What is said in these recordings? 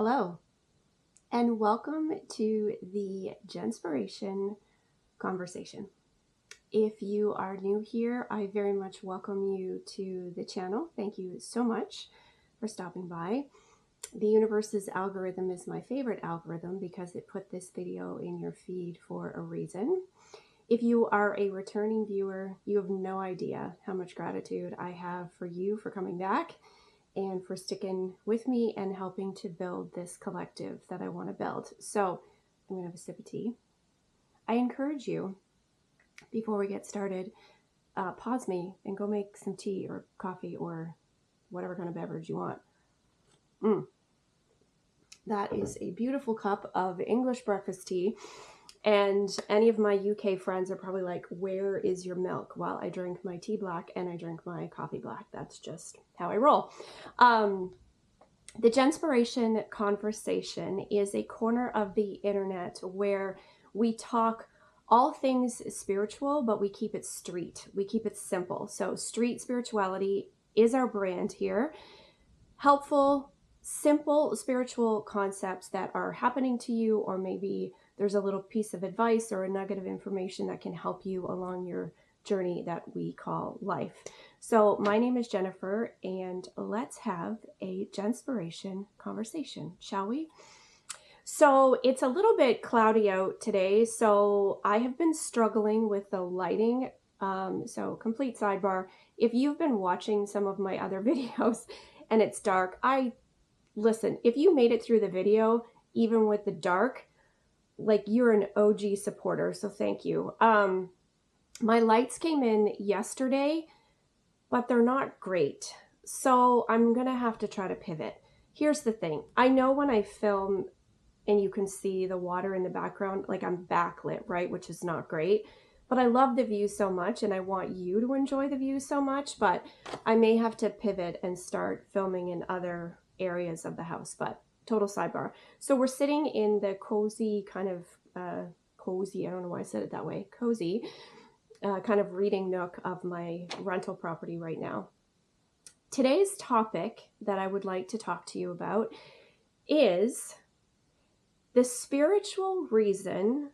Hello, and welcome to the Jenspiration Conversation. If you are new here, I very much welcome you to the channel. Thank you so much for stopping by. The universe's algorithm is my favorite algorithm because it put this video in your feed for a reason. If you are a returning viewer, you have no idea how much gratitude I have for you for coming back and for sticking with me and helping to build this collective that I want to build. So I'm going to have a sip of tea. I encourage you, before we get started, pause me and go make some tea or coffee or whatever kind of beverage you want. That is a beautiful cup of English breakfast tea. And any of my UK friends are probably like, where is your milk? While I drink my tea black and I drink my coffee black. That's just how I roll. The Jenspiration Conversation is a corner of the internet where we talk all things spiritual, but we keep it street. We keep it simple. So street spirituality is our brand here. Helpful, simple spiritual concepts that are happening to you, or maybe there's a little piece of advice or a nugget of information that can help you along your journey that we call life. So my name is Jennifer, and let's have a Jenspiration conversation, shall we? So it's a little bit cloudy out today, so I have been struggling with the lighting. So complete sidebar, if you've been watching some of my other videos and it's dark, listen, if you made it through the video, even with the dark, like you're an OG supporter, so thank you. My lights came in yesterday, but they're not great. So I'm gonna have to try to pivot. Here's the thing. I know when I film and you can see the water in the background, like I'm backlit, right? Which is not great, but I love the view so much and I want you to enjoy the view so much, but I may have to pivot and start filming in other areas of the house, but total sidebar. So we're sitting in the cozy kind of, cozy, I don't know why I said it that way, cozy kind of reading nook of my rental property right now. Today's topic that I would like to talk to you about is the spiritual reason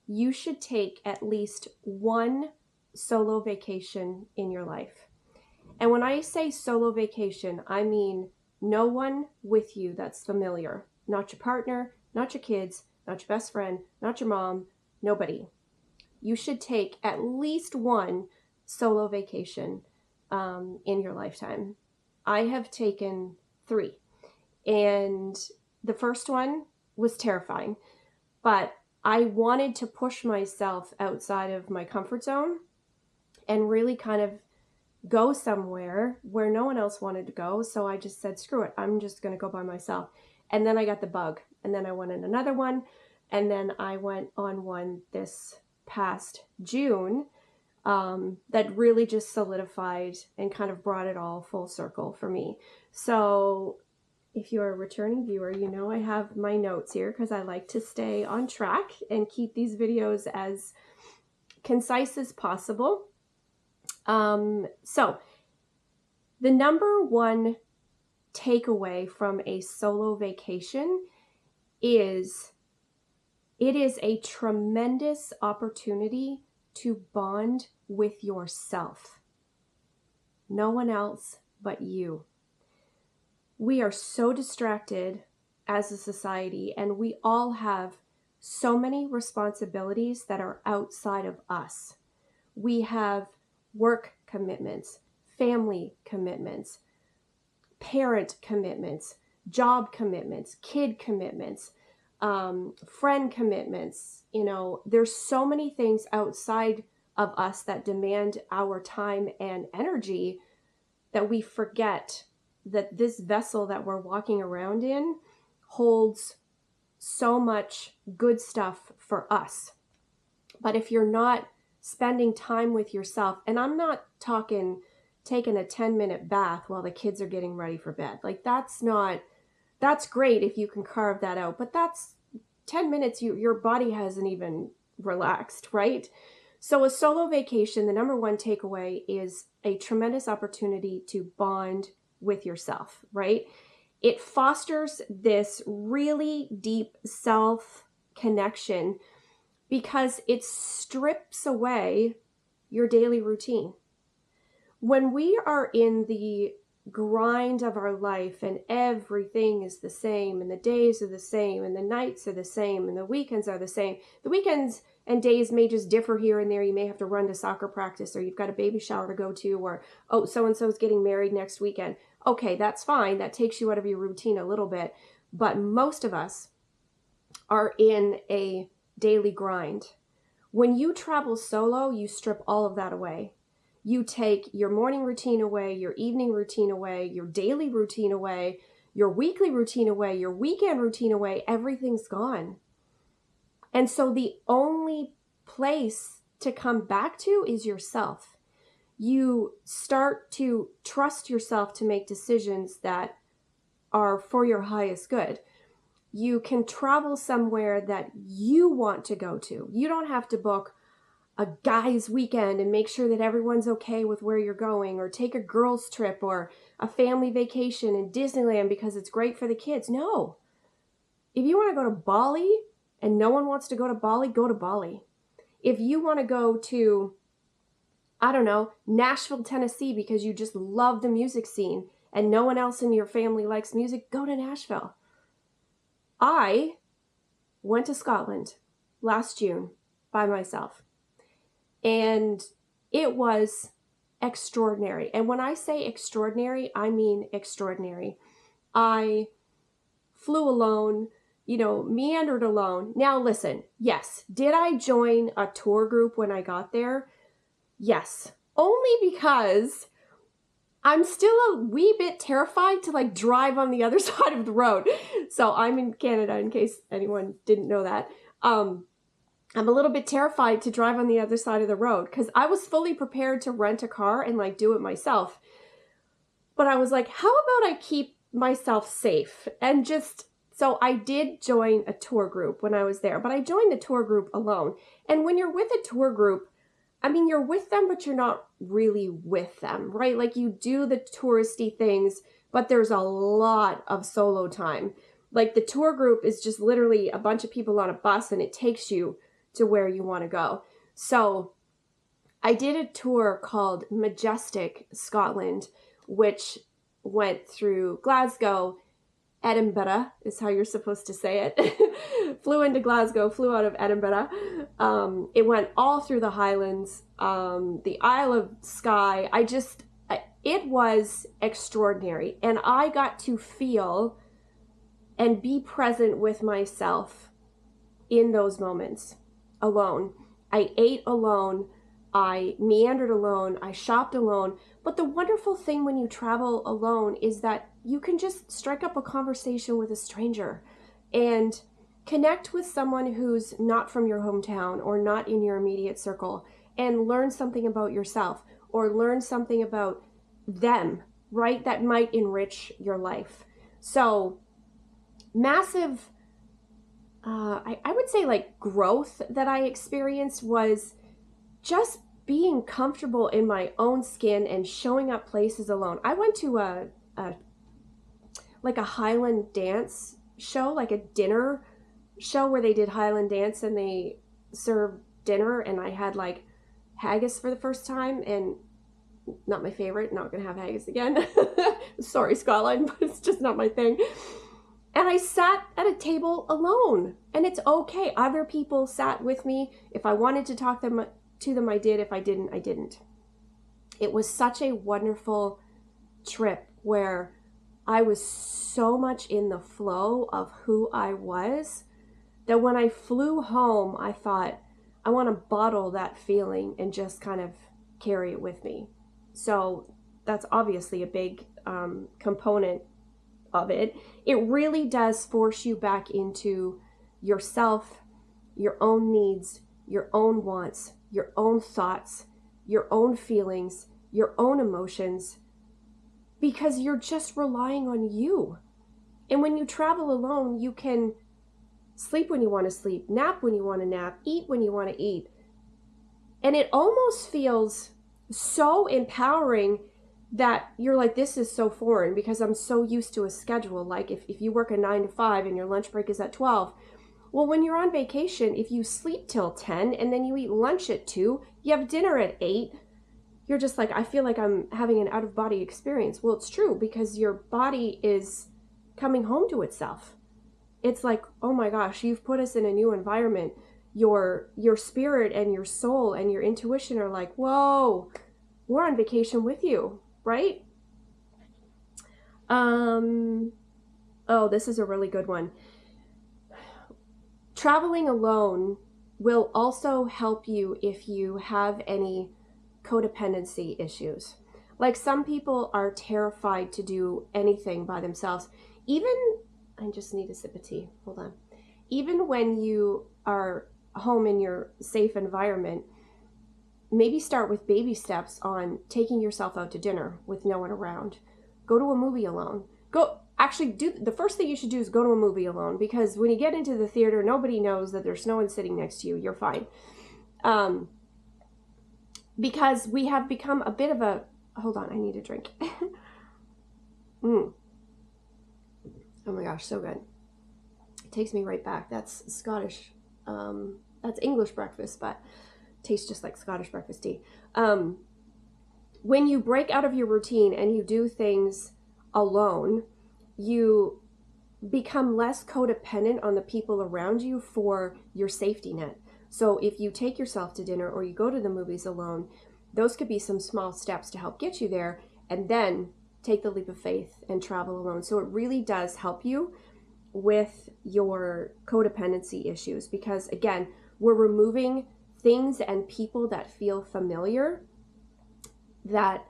you should take at least one solo vacation in your life. And when I say solo vacation, I mean no one with you that's familiar. Not your partner, not your kids, not your best friend, not your mom, nobody. You should take at least one solo vacation in your lifetime. I have taken 3. And the first one was terrifying, but I wanted to push myself outside of my comfort zone and really kind of go somewhere where no one else wanted to go. So I just said, screw it, I'm just going to go by myself. And then I got the bug, and then I went on another one, and then I went on one this past June that really just solidified and kind of brought it all full circle for me. So if you're a returning viewer, you know I have my notes here because I like to stay on track and keep these videos as concise as possible. So the number one takeaway from a solo vacation is it is a tremendous opportunity to bond with yourself. No one else but you. We are so distracted as a society, and we all have so many responsibilities that are outside of us. We have work commitments, family commitments, parent commitments, job commitments, kid commitments, friend commitments. You know, there's so many things outside of us that demand our time and energy that we forget that this vessel that we're walking around in holds so much good stuff for us. But if you're not spending time with yourself, and I'm not talking taking a 10-minute bath while the kids are getting ready for bed. Like that's great if you can carve that out, but that's 10 minutes, your body hasn't even relaxed, right? So a solo vacation, the number one takeaway is a tremendous opportunity to bond with yourself, right? It fosters this really deep self-connection because it strips away your daily routine. When we are in the grind of our life and everything is the same and the days are the same and the nights are the same and the weekends are the same, the weekends and days may just differ here and there. You may have to run to soccer practice, or you've got a baby shower to go to, or, oh, so-and-so is getting married next weekend. Okay, that's fine. That takes you out of your routine a little bit. But most of us are in a daily grind. When you travel solo, you strip all of that away. You take your morning routine away, your evening routine away, your daily routine away, your weekly routine away, your weekend routine away. Everything's gone. And so the only place to come back to is yourself. You start to trust yourself to make decisions that are for your highest good. You can travel somewhere that you want to go to. You don't have to book a guy's weekend and make sure that everyone's okay with where you're going, or take a girl's trip or a family vacation in Disneyland because it's great for the kids. No. If you want to go to Bali and no one wants to go to Bali, go to Bali. If you want to go to, I don't know, Nashville, Tennessee, because you just love the music scene and no one else in your family likes music, go to Nashville. I went to Scotland last June by myself, and it was extraordinary. And when I say extraordinary, I mean extraordinary. I flew alone, meandered alone. Now listen, yes, did I join a tour group when I got there? Yes, only because I'm still a wee bit terrified to drive on the other side of the road. So I'm in Canada, in case anyone didn't know that. I'm a little bit terrified to drive on the other side of the road because I was fully prepared to rent a car and do it myself. But I was like, how about I keep myself safe? And so I did join a tour group when I was there, but I joined the tour group alone. And when you're with a tour group, you're with them, but you're not really with them, right? You do the touristy things, but there's a lot of solo time. The tour group is just literally a bunch of people on a bus and it takes you to where you want to go. So I did a tour called Majestic Scotland, which went through Glasgow, Edinburgh is how you're supposed to say it. Flew into Glasgow, flew out of Edinburgh. It went all through the Highlands, the Isle of Skye. It was extraordinary. And I got to feel and be present with myself in those moments alone. I ate alone. I meandered alone. I shopped alone. But the wonderful thing when you travel alone is that you can just strike up a conversation with a stranger and connect with someone who's not from your hometown or not in your immediate circle and learn something about yourself or learn something about them, right? That might enrich your life. So massive, I would say growth that I experienced was just being comfortable in my own skin and showing up places alone. I went to a Highland dance show, a dinner show where they did Highland dance and they served dinner, and I had haggis for the first time, and not my favorite, not gonna have haggis again. Sorry, Scotland, but it's just not my thing. And I sat at a table alone, and it's okay. Other people sat with me. If I wanted to talk to them, I did. If I didn't, I didn't. It was such a wonderful trip where I was so much in the flow of who I was that when I flew home, I thought, I want to bottle that feeling and just kind of carry it with me. So that's obviously a big component of it. It really does force you back into yourself, your own needs, your own wants, your own thoughts, your own feelings, your own emotions, because you're just relying on you. And when you travel alone, you can sleep when you want to sleep, nap when you want to nap, eat when you want to eat. And it almost feels so empowering that you're like, this is so foreign because I'm so used to a schedule. Like if you work a 9 to 5 and your lunch break is at 12, well, when you're on vacation, if you sleep till 10 and then you eat lunch at 2, you have dinner at 8, you're just like, I feel like I'm having an out-of-body experience. Well, it's true because your body is coming home to itself. It's like, oh my gosh, you've put us in a new environment. Your spirit and your soul and your intuition are like, whoa, we're on vacation with you, right? Oh, this is a really good one. Traveling alone will also help you if you have any codependency issues. Like some people are terrified to do anything by themselves. Even, I just need a sip of tea, hold on. Even when you are home in your safe environment, maybe start with baby steps on taking yourself out to dinner with no one around. Go to a movie alone. The first thing you should do is go to a movie alone, because when you get into the theater, nobody knows that there's no one sitting next to you. You're fine. Because we have become a bit of a, hold on, I need a drink. Oh my gosh, so good. It takes me right back. That's Scottish, that's English breakfast, but tastes just like Scottish breakfast tea. When you break out of your routine and you do things alone, you become less codependent on the people around you for your safety net. So if you take yourself to dinner or you go to the movies alone, those could be some small steps to help get you there, and then take the leap of faith and travel alone. So it really does help you with your codependency issues, because again, we're removing things and people that feel familiar, that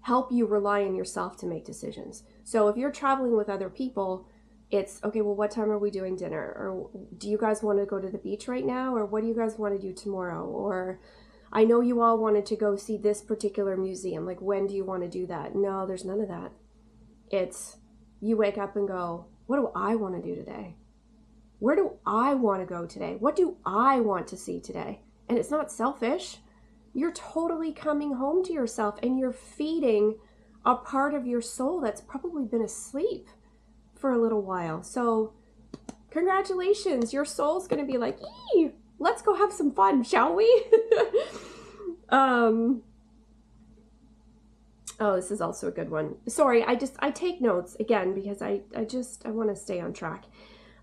help you rely on yourself to make decisions. So if you're traveling with other people, it's okay, well, what time are we doing dinner? Or do you guys want to go to the beach right now? Or what do you guys want to do tomorrow? Or I know you all wanted to go see this particular museum. Like, when do you want to do that? No, there's none of that. It's you wake up and go, what do I want to do today? Where do I want to go today? What do I want to see today? And it's not selfish. You're totally coming home to yourself, and you're feeding a part of your soul that's probably been asleep for a little while. So congratulations, your soul's going to be like, "Ee, let's go have some fun, shall we?" Oh, this is also a good one. Sorry, I take notes again because I want to stay on track.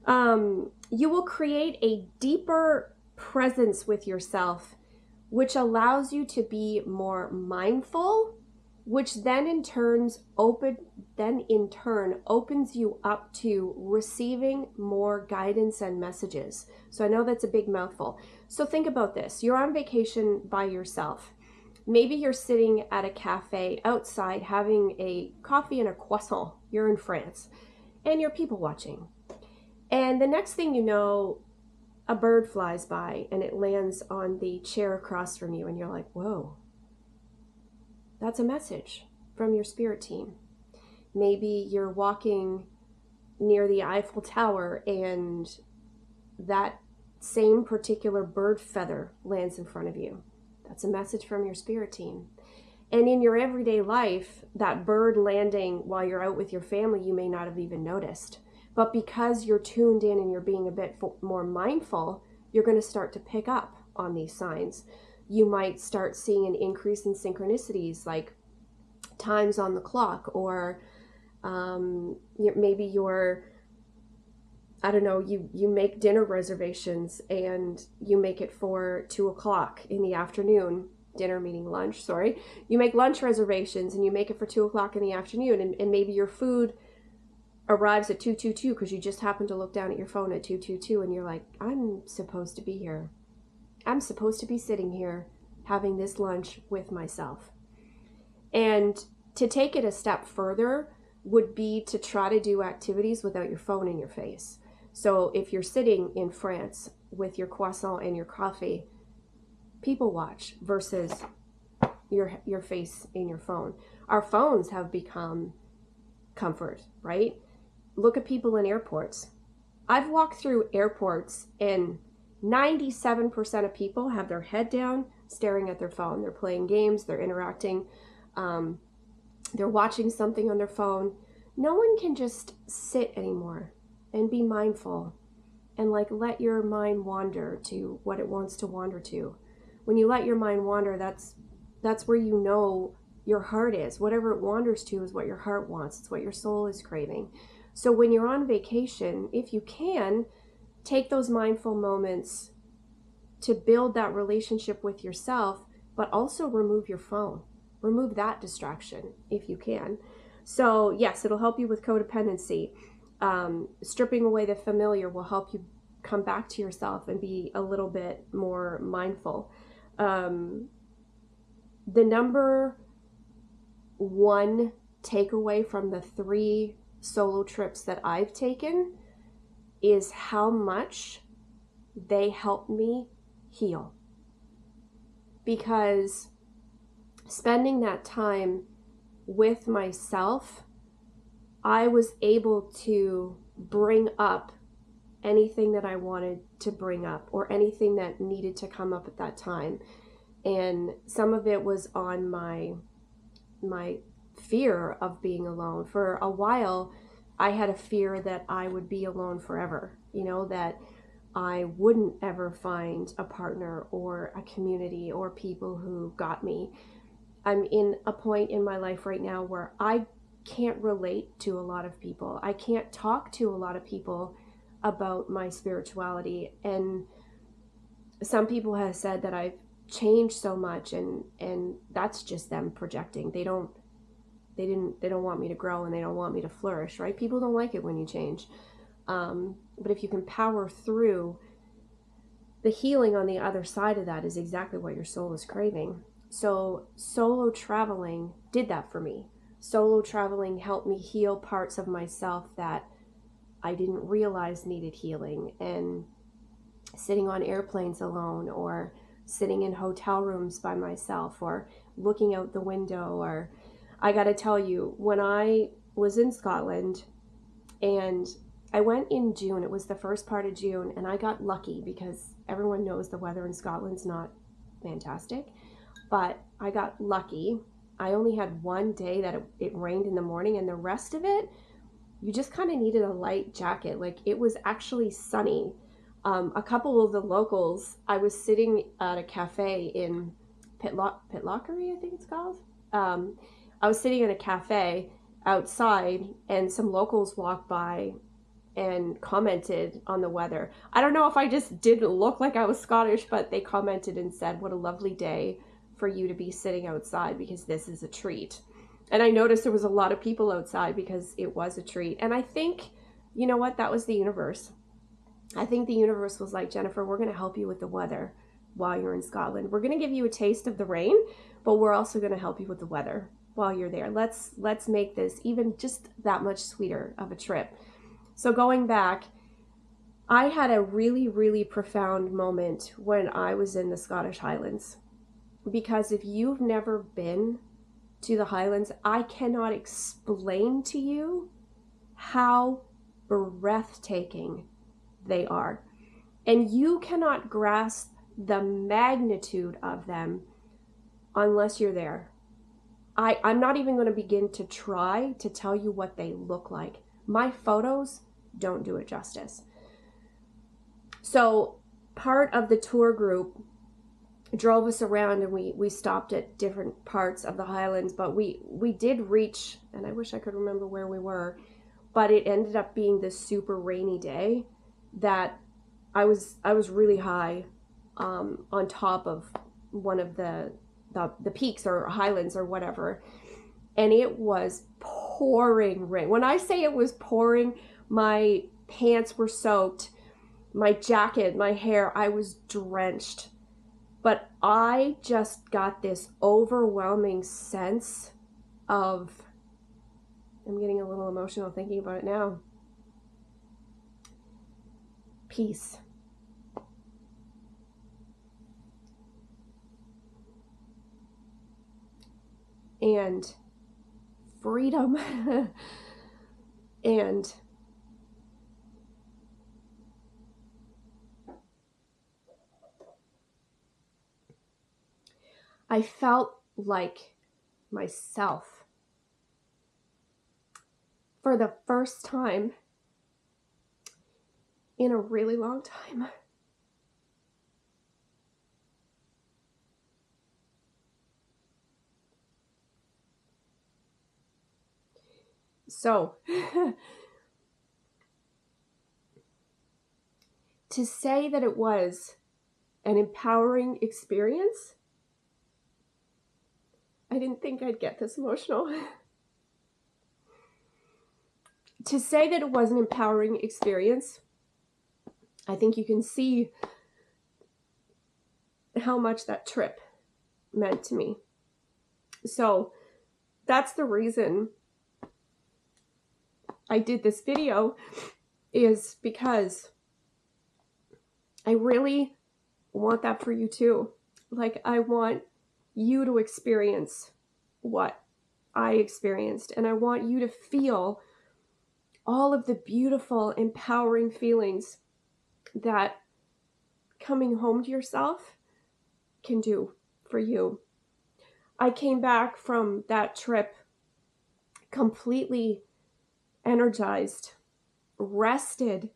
You will create a deeper presence with yourself, which allows you to be more mindful, which then in turn opens you up to receiving more guidance and messages. So I know that's a big mouthful. So think about this. You're on vacation by yourself. Maybe you're sitting at a cafe outside having a coffee and a croissant. You're in France and you're people watching. And the next thing you know, a bird flies by and it lands on the chair across from you, and you're like, whoa, that's a message from your spirit team. Maybe you're walking near the Eiffel Tower and that same particular bird feather lands in front of you. That's a message from your spirit team. And in your everyday life, that bird landing while you're out with your family, you may not have even noticed. But because you're tuned in and you're being a bit more mindful, you're going to start to pick up on these signs. You might start seeing an increase in synchronicities, like times on the clock, or maybe you're, I don't know, you make dinner reservations and you make it for 2:00 in the afternoon. Dinner meaning lunch, sorry. You make lunch reservations and you make it for 2:00 in the afternoon, and maybe your food arrives at 2:22 because you just happen to look down at your phone at 2:22 and you're like, I'm supposed to be here. I'm supposed to be sitting here having this lunch with myself. And to take it a step further would be to try to do activities without your phone in your face. So if you're sitting in France with your croissant and your coffee, people watch versus your face in your phone. Our phones have become comfort, right? Look at people in airports. I've walked through airports and 97% of people have their head down, staring at their phone. They're playing games, they're interacting. they're watching something on their phone. No one can just sit anymore and be mindful and like let your mind wander to what it wants to wander to. When you let your mind wander, that's where you know your heart is. Whatever it wanders to is what your heart wants. It's what your soul is craving. So when you're on vacation, if you can, take those mindful moments to build that relationship with yourself, but also remove your phone. Remove that distraction if you can. So yes, it'll help you with codependency. Stripping away the familiar will help you come back to yourself and be a little bit more mindful. The number one takeaway from the 3 solo trips that I've taken is how much they helped me heal. Because spending that time with myself, I was able to bring up anything that I wanted to bring up or anything that needed to come up at that time. And some of it was on my fear of being alone. For a while, I had a fear that I would be alone forever, that I wouldn't ever find a partner or a community or people who got me. I'm in a point in my life right now where I can't relate to a lot of people. I can't talk to a lot of people about my spirituality. And some people have said that I've changed so much, and that's just them projecting. They don't want me to grow, and they don't want me to flourish, right? People don't like it when you change. But if you can power through, the healing on the other side of that is exactly what your soul is craving. So solo traveling did that for me. Solo traveling helped me heal parts of myself that I didn't realize needed healing. And sitting on airplanes alone, or sitting in hotel rooms by myself, or looking out the window, or I got to tell you, when I was in Scotland, and I went in June, it was the first part of June, and I got lucky because everyone knows the weather in Scotland's not fantastic, but I got lucky. I only had one day that it rained in the morning, and the rest of it, you just kind of needed a light jacket. Like, it was actually sunny. A couple of the locals, I was sitting at a cafe in Pitlochry, I think it's called. I was sitting in a cafe outside, and some locals walked by and commented on the weather. I don't know if I just didn't look like I was Scottish, but they commented and said, "What a lovely day for you to be sitting outside, because this is a treat." And I noticed there was a lot of people outside because it was a treat. And I think, you know what, that was the universe. I think the universe was like, "Jennifer, we're going to help you with the weather while you're in Scotland. We're going to give you a taste of the rain, but we're also going to help you with the weather while you're there. Let's make this even just that much sweeter of a trip." So going back, I had a really, really profound moment when I was in the Scottish Highlands. Because if you've never been to the Highlands, I cannot explain to you how breathtaking they are. And you cannot grasp the magnitude of them unless you're there. I'm not even going to begin to try to tell you what they look like. My photos don't do it justice. So part of the tour group drove us around, and we stopped at different parts of the Highlands, but we did reach, and I wish I could remember where we were, but it ended up being this super rainy day that I was really high on top of one of the peaks or highlands or whatever, and it was pouring rain. When I say it was pouring, my pants were soaked, my jacket, my hair, I was drenched. But I just got this overwhelming sense of, I'm getting a little emotional thinking about it now, peace. And freedom. And I felt like myself for the first time in a really long time. So, to say that it was an empowering experience, I didn't think I'd get this emotional. To say that it was an empowering experience, I think you can see how much that trip meant to me. So that's the reason I did this video, is because I really want that for you too. Like, I want you to experience what I experienced, and I want you to feel all of the beautiful, empowering feelings that coming home to yourself can do for you. I came back from that trip completely energized, rested,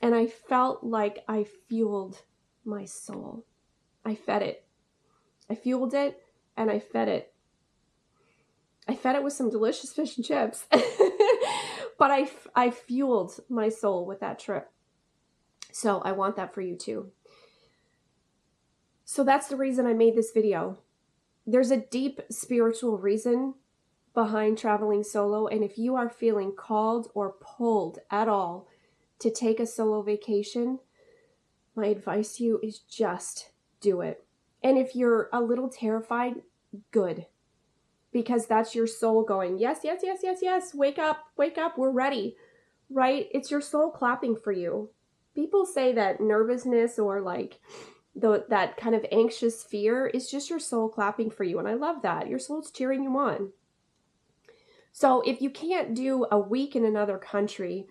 and I felt like I fueled my soul. I fed it. I fueled it and I fed it. I fed it with some delicious fish and chips, but I fueled my soul with that trip. So I want that for you too. So that's the reason I made this video. There's a deep spiritual reason behind traveling solo, and if you are feeling called or pulled at all to take a solo vacation, my advice to you is just do it. And if you're a little terrified, good. Because that's your soul going, yes, yes, yes, yes, yes, wake up, we're ready, right? It's your soul clapping for you. People say that nervousness or like that kind of anxious fear is just your soul clapping for you. And I love that. Your soul's cheering you on. So if you can't do a week in another country,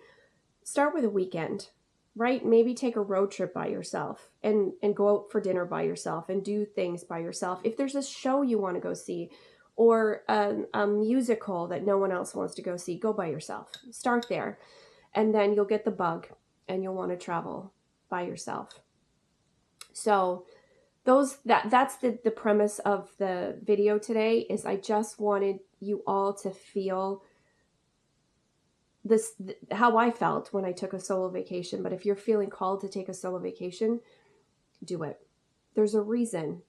start with a weekend, right? Maybe take a road trip by yourself and go out for dinner by yourself and do things by yourself. If there's a show you want to go see, or a musical that no one else wants to go see, go by yourself. Start there. And then you'll get the bug and you'll want to travel by yourself. So that's the premise of the video today, is I just wanted you all to feel this, how I felt when I took a solo vacation. But if you're feeling called to take a solo vacation, do it. There's a reason.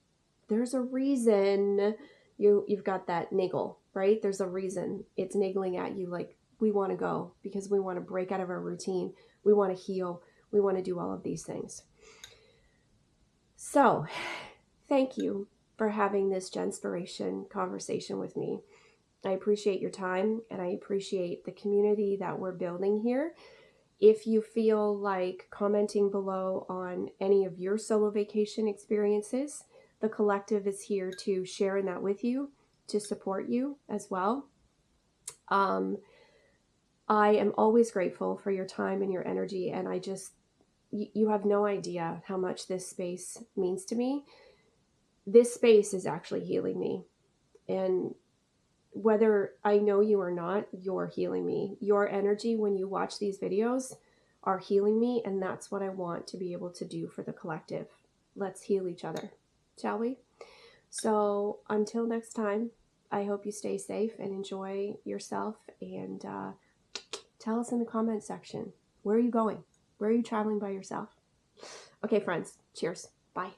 You've got that niggle, right? There's a reason it's niggling at you. Like, we want to go because we want to break out of our routine. We want to heal. We want to do all of these things. So thank you for having this Jenspiration conversation with me. I appreciate your time and I appreciate the community that we're building here. If you feel like commenting below on any of your solo vacation experiences, the collective is here to share in that with you, to support you as well. I am always grateful for your time and your energy, and you have no idea how much this space means to me. This space is actually healing me, and whether I know you or not, you're healing me. Your energy when you watch these videos are healing me, and that's what I want to be able to do for the collective. Let's heal each other, shall we? So until next time, I hope you stay safe and enjoy yourself, and tell us in the comment section, where are you going? Where are you traveling by yourself? Okay, friends, cheers. Bye.